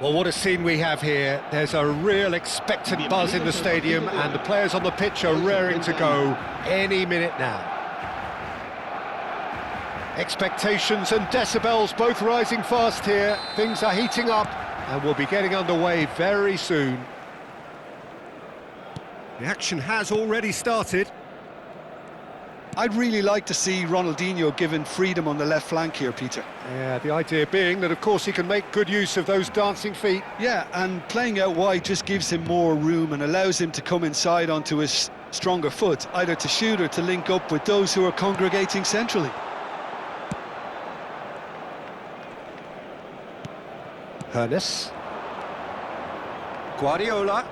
Well, what a scene we have here. There's a real expectant buzz in the stadium, and the players on the pitch are raring to go any minute now. Expectations and decibels both rising fast here. Things are heating up, and we'll be getting underway very soon. The action has already started. I'd really like to see Ronaldinho given freedom on the left flank here, Peter. Yeah, the idea being that, of course, he can make good use of those dancing feet. Yeah, and playing out wide just gives him more room and allows him to come inside onto his stronger foot, either to shoot or to link up with those who are congregating centrally. Hernes. Guardiola.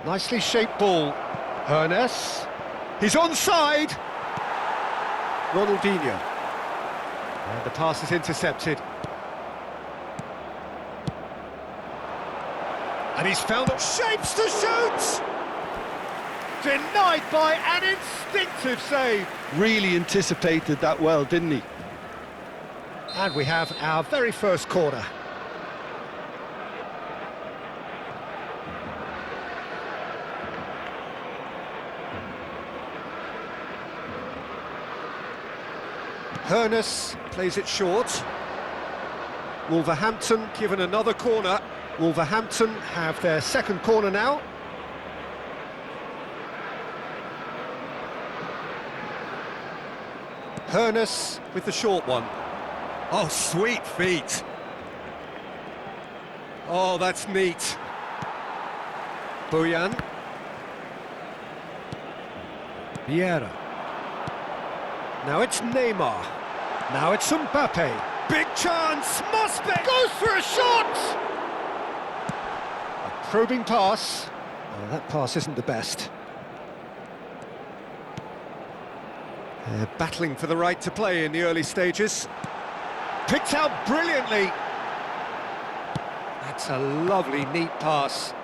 Nicely shaped ball. Hernes. He's onside. Ronaldinho. And the pass is intercepted. And he's found shapes to shoot! Denied by an instinctive save. Really anticipated that well, didn't he? And we have our very first corner. Hernes plays it short. Wolverhampton given another corner. Wolverhampton have their second corner now. Hernes with the short one. Oh, sweet feet. Oh, that's neat. Boyan. Vieira. Now it's Neymar. Now it's Mbappe. Big chance, must be. Goes for a shot! A probing pass. Oh, that pass isn't the best. They're battling for the right to play in the early stages. Picked out brilliantly. That's a lovely, neat pass.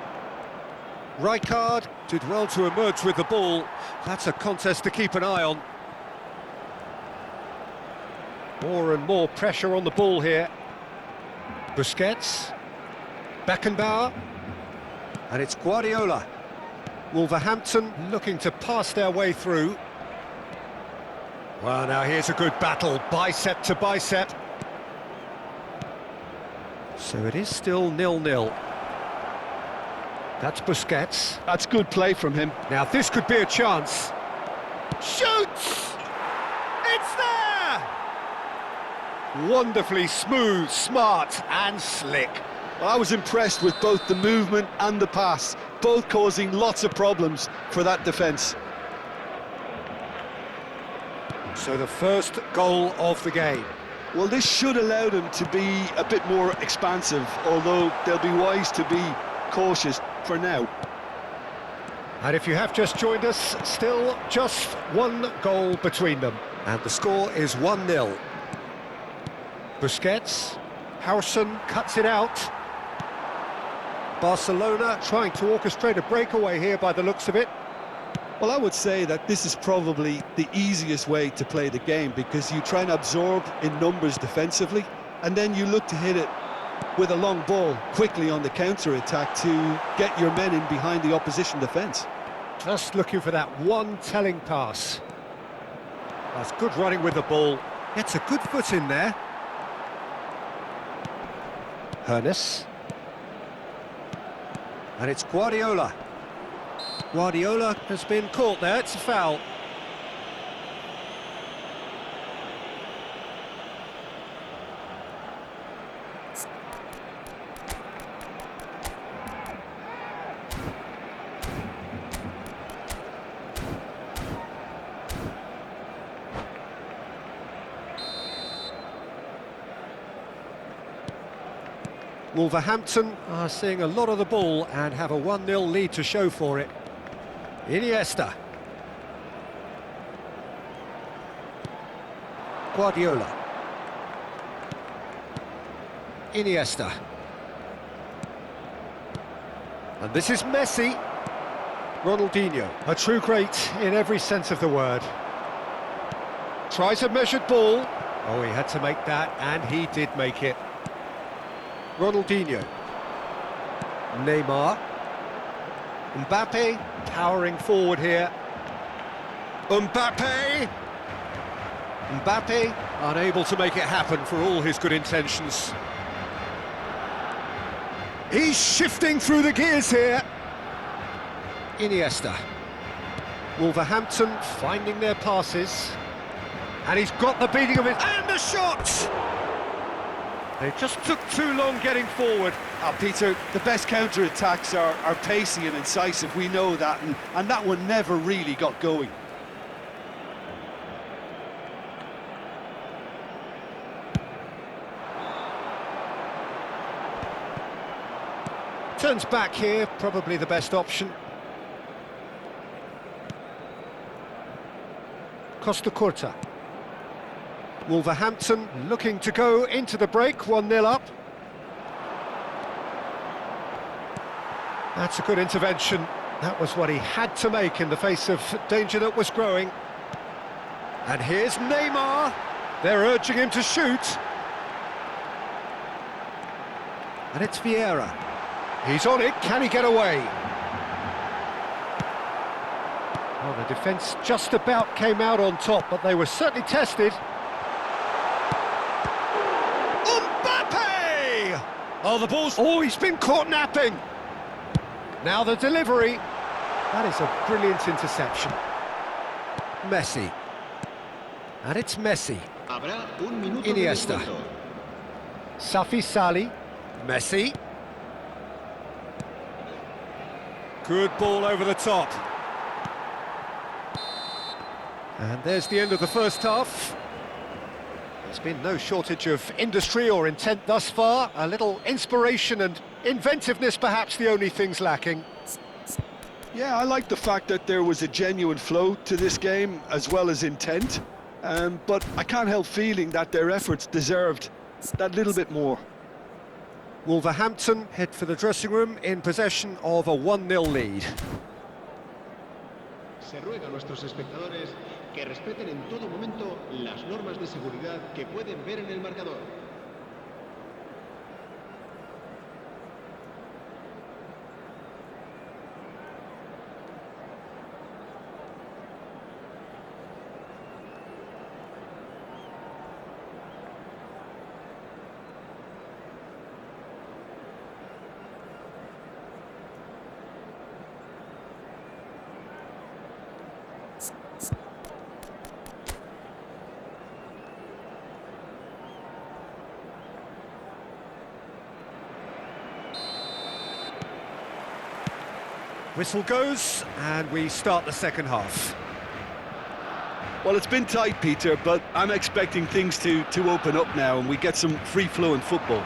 Rijkaard did well to emerge with the ball. That's a contest to keep an eye on. More and more pressure on the ball here. Busquets. Beckenbauer. And it's Guardiola. Wolverhampton looking to pass their way through. Well, now here's a good battle, bicep to bicep. So it is still 0-0. That's Busquets. That's good play from him. Now this could be a chance. Shoots! It's there! Wonderfully smooth, smart and slick. Well, I was impressed with both the movement and the pass, both causing lots of problems for that defence. So the first goal of the game. Well, this should allow them to be a bit more expansive, although they'll be wise to be cautious for now. And if you have just joined us, still just one goal between them. And the score is 1-0. Busquets, Howson cuts it out. Barcelona trying to orchestrate a breakaway here by the looks of it. Well, I would say that this is probably the easiest way to play the game, because you try and absorb in numbers defensively, and then you look to hit it with a long ball quickly on the counter-attack to get your men in behind the opposition defence. Just looking for that one telling pass. That's good running with the ball. Gets a good foot in there. Hernes. And it's Guardiola. Guardiola has been caught there, it's a foul. Wolverhampton are seeing a lot of the ball and have a 1-0 lead to show for it. Iniesta. Guardiola. Iniesta. And this is Messi. Ronaldinho. A true great in every sense of the word. Tries a measured ball. Oh, he had to make that, and he did make it. Ronaldinho. Neymar. Mbappe powering forward here. Mbappe! Mbappe unable to make it happen for all his good intentions. He's shifting through the gears here. Iniesta. Wolverhampton finding their passes. And he's got the beating of it. And the shot! They just took too long getting forward. Peter, the best counter-attacks are pacey and incisive, we know that, and that one never really got going. Turns back here, probably the best option. Costa Curta. Wolverhampton looking to go into the break, 1-0 up. That's a good intervention. That was what he had to make in the face of danger that was growing. And here's Neymar. They're urging him to shoot. And it's Vieira. He's on it, can he get away? Well, the defence just about came out on top, but they were certainly tested. Mbappe! Oh, the ball's... Oh, he's been caught napping. Now the delivery. That is a brilliant interception. Messi. And it's Messi. Iniesta. Safi Sali. Messi. Good ball over the top. And there's the end of the first half. There's been no shortage of industry or intent thus far. A little inspiration and inventiveness, perhaps the only things lacking. Yeah, I like the fact that there was a genuine flow to this game as well as intent. But I can't help feeling that their efforts deserved that little bit more. Wolverhampton head for the dressing room in possession of a 1-0 lead. Se ruega a nuestros espectadores que respeten en todo momento las normas de seguridad que pueden ver en el marcador. Whistle goes, and we start the second half. Well, it's been tight, Peter, but I'm expecting things to open up now and we get some free-flowing football.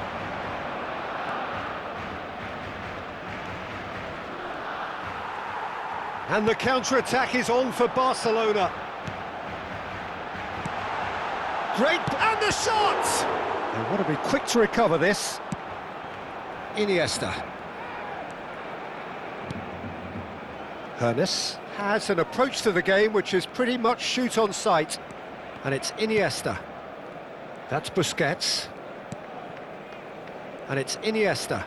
And the counter-attack is on for Barcelona. Great, and the shot! They want to be quick to recover this. Iniesta. Hernes has an approach to the game which is pretty much shoot on sight. And it's Iniesta. That's Busquets. And it's Iniesta.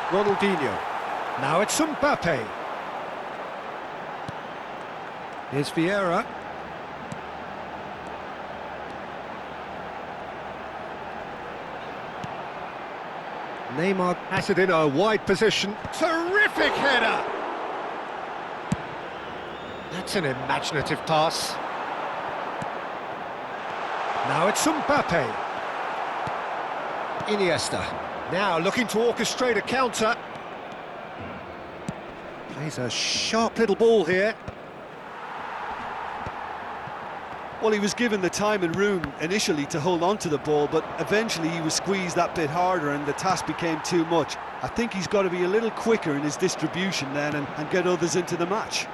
Ronaldinho. Now it's Mbappe. Here's Vieira. Neymar has it in a wide position. Terrific header! That's an imaginative pass. Now it's Mbappe. Iniesta. Now looking to orchestrate a counter. Plays a sharp little ball here. Well, he was given the time and room initially to hold on to the ball, but eventually he was squeezed that bit harder and the task became too much. I think he's got to be a little quicker in his distribution then and get others into the match.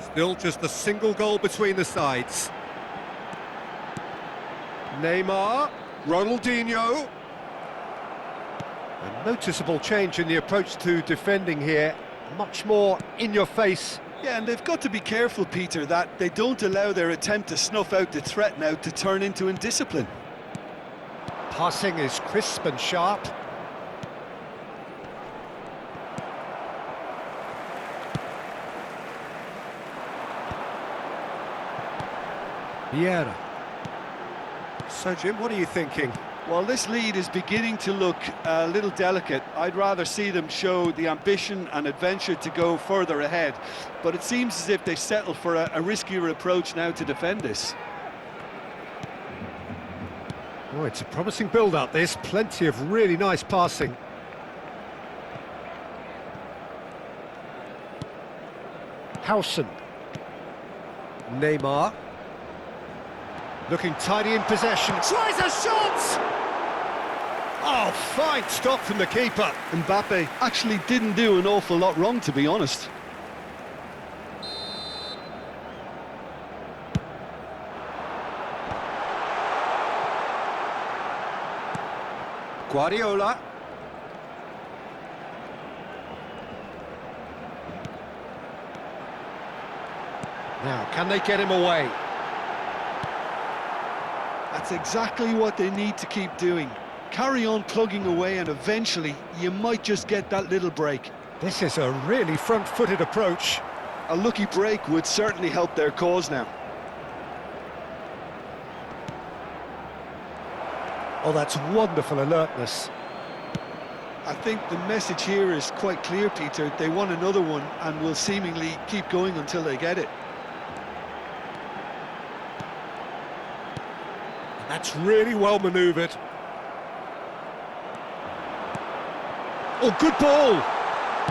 Still just a single goal between the sides. Neymar, Ronaldinho. A noticeable change in the approach to defending here. Much more in your face Yeah, and they've got to be careful, Peter, that they don't allow their attempt to snuff out the threat now to turn into indiscipline. Passing is crisp and sharp. Vieira. So, Jim, what are you thinking? Well, this lead is beginning to look a little delicate. I'd rather see them show the ambition and adventure to go further ahead. But it seems as if they settle for a riskier approach now to defend this. Oh, it's a promising build-up, this. Plenty of really nice passing. Howson. Neymar. Looking tidy in possession. Tries a shot! Oh, fine stop from the keeper. Mbappe actually didn't do an awful lot wrong, to be honest. Guardiola. Now, can they get him away? That's exactly what they need to keep doing. Carry on plugging away and eventually you might just get that little break. This is a really front-footed approach. A lucky break would certainly help their cause now. Oh, that's wonderful alertness. I think the message here is quite clear, Peter. They want another one and will seemingly keep going until they get it. That's really well manoeuvred. Oh, good ball!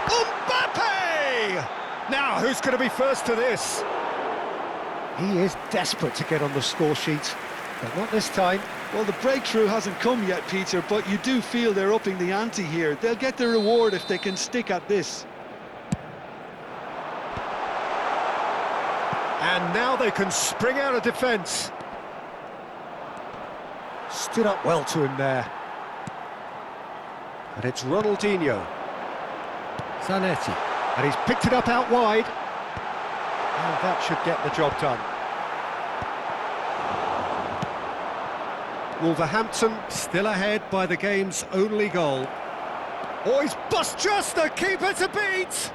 Mbappe! Now, who's going to be first to this? He is desperate to get on the score sheet, but not this time. Well, the breakthrough hasn't come yet, Peter, but you do feel they're upping the ante here. They'll get their reward if they can stick at this. And now they can spring out of defence. Stood up well to him there. And it's Ronaldinho. Zanetti. And he's picked it up out wide. And that should get the job done. Wolverhampton still ahead by the game's only goal. Oh, he's bust just the keeper to beat!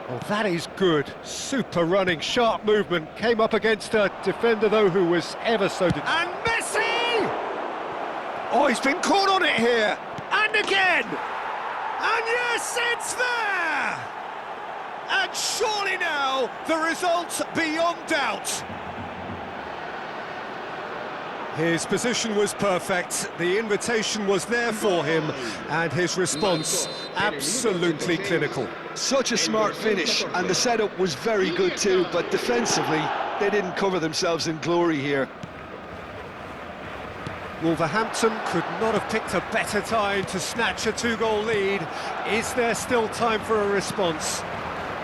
Oh, that is good. Super running, sharp movement. Came up against a defender, though, who was ever so... And Messi! Oh, he's been caught on it here. And again! And yes, it's there! And surely now, the result's beyond doubt. His position was perfect, the invitation was there for him, and his response absolutely clinical. Such a smart finish, and the setup was very good too, but defensively, they didn't cover themselves in glory here. Wolverhampton could not have picked a better time to snatch a two-goal lead. Is there still time for a response?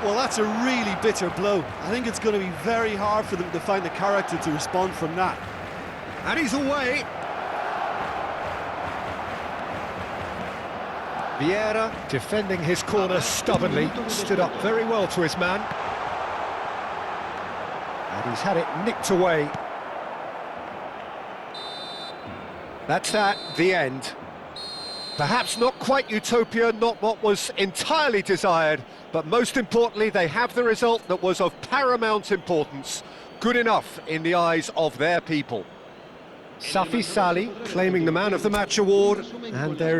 Well, that's a really bitter blow. I think it's going to be very hard for them to find the character to respond from that. And he's away. Vieira defending his corner stubbornly, stood up very well to his man. And he's had it nicked away. That's that, the end. Perhaps not quite utopia, not what was entirely desired, but most importantly, they have the result that was of paramount importance. Good enough in the eyes of their people. Safi Salih claiming the Man of the Match award, and there is